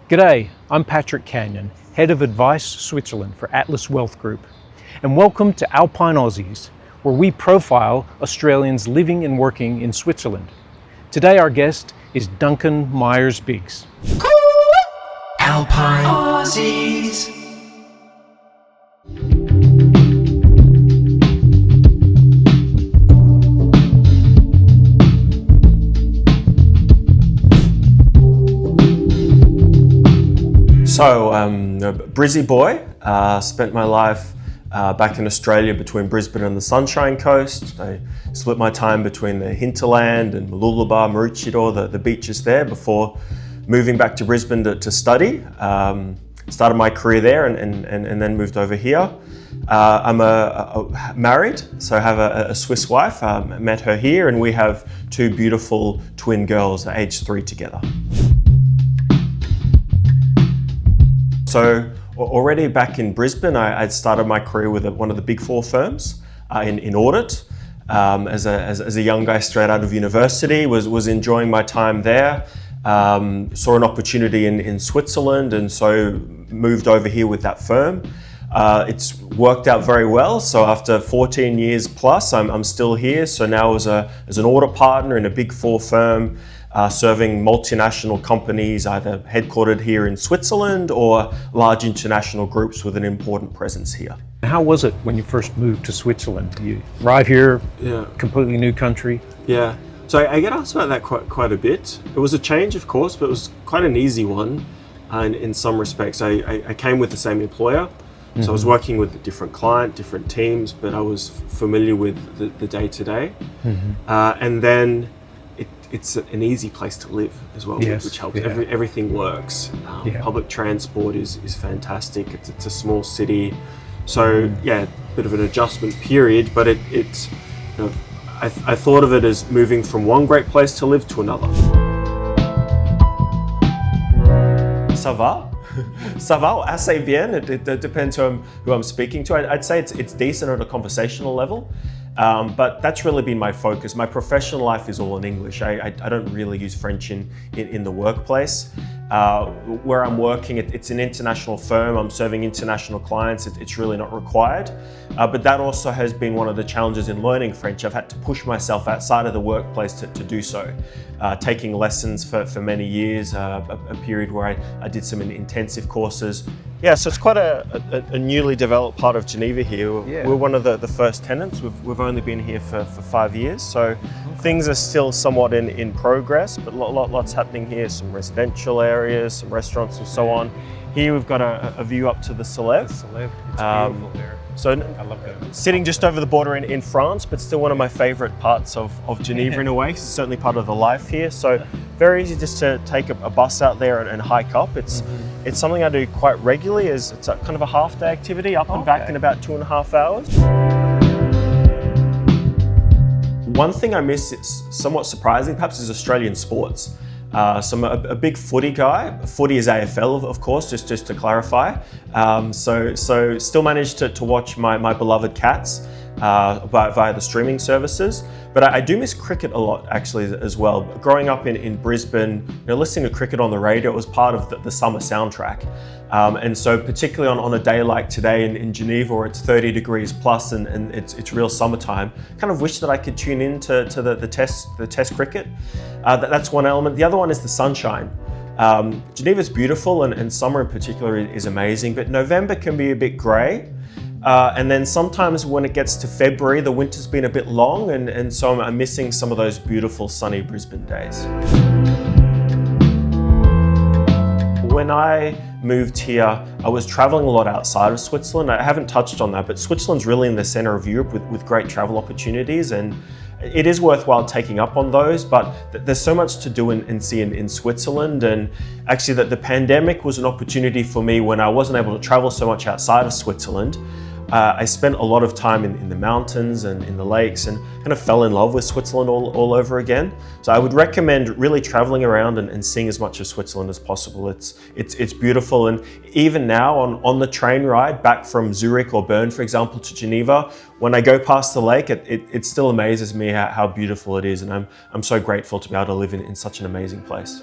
G'day, I'm Patrick Canion, Head of Advice Switzerland for Atlas Wealth Group, and welcome to Alpine Aussies, where we profile Australians living and working in Switzerland. Today our guest is Duncan Myers Biggs. Alpine Aussies. So, a Brizzy boy, spent my life back in Australia between Brisbane and the Sunshine Coast. I split my time between the hinterland and Mooloolaba, Maroochydore, the beaches there before moving back to Brisbane to study. Started my career there and then moved over here. I'm married, so I have a Swiss wife. Met her here and we have two beautiful twin girls, aged 3 together. So already back in Brisbane, I'd started my career with one of the big 4 firms in audit. As a young guy straight out of university, was enjoying my time there. Saw an opportunity in Switzerland and so moved over here with that firm. It's worked out very well. So after 14 years plus, I'm still here. So now as an audit partner in a big 4 firm, serving multinational companies either headquartered here in Switzerland or large international groups with an important presence here. How was it when you first moved to Switzerland? You arrive here, completely new country. Yeah, so I get asked about that quite a bit. It was a change, of course, but it was quite an easy one in some respects. I came with the same employer, so I was working with a different client, different teams, but I was familiar with the day-to-day. And then it's an easy place to live as well, which helps. Yeah. Everything works. Public transport is fantastic. It's a small city. So bit of an adjustment period, but it's I thought of it as moving from one great place to live to another. Ça va? Ça va? Assez bien. It depends who I'm speaking to. I'd say it's decent at a conversational level. But that's really been my focus. My professional life is all in English. I don't really use French in the workplace. Where I'm working, it's an international firm. I'm serving international clients. It's really not required. But that also has been one of the challenges in learning French. I've had to push myself outside of the workplace to do so. Taking lessons for many years, a period where I did some intensive courses. Yeah, so it's quite a newly developed part of Geneva here. We're one of the first tenants. We've only been here for 5 years, so things are still somewhat in progress, but lots happening here. Some residential areas, some restaurants and so on. Here we've got a view up to the Salève. It's beautiful there. So I love that. Sitting just over the border in France, but still one of my favorite parts of Geneva in a way. It's certainly part of the life here. So very easy just to take a bus out there and hike up. It's something I do quite regularly. It's a kind of a half-day activity, up and back in about 2.5 hours. One thing I miss, it's somewhat surprising perhaps, is Australian sports. So I'm a big footy guy. Footy is AFL, of course, just to clarify. So still managed to watch my beloved Cats via the streaming services. But I do miss cricket a lot, actually, as well. Growing up in Brisbane, listening to cricket on the radio, it was part of the summer soundtrack. And so particularly on a day like today in Geneva, where it's 30 degrees plus and it's real summertime, kind of wish that I could tune in to the test cricket. That's one element. The other one is the sunshine. Geneva's beautiful and summer in particular is amazing, but November can be a bit grey. And then sometimes when it gets to February, the winter's been a bit long and so I'm missing some of those beautiful sunny Brisbane days. When I moved here, I was traveling a lot outside of Switzerland. I haven't touched on that, but Switzerland's really in the center of Europe with great travel opportunities, and it is worthwhile taking up on those, but there's so much to do and see in Switzerland. And actually the pandemic was an opportunity for me when I wasn't able to travel so much outside of Switzerland. I spent a lot of time in the mountains and in the lakes and kind of fell in love with Switzerland all over again. So I would recommend really traveling around and seeing as much of Switzerland as possible. It's beautiful, and even now on the train ride back from Zurich or Bern, for example, to Geneva, when I go past the lake, it still amazes me how beautiful it is, and I'm so grateful to be able to live in such an amazing place.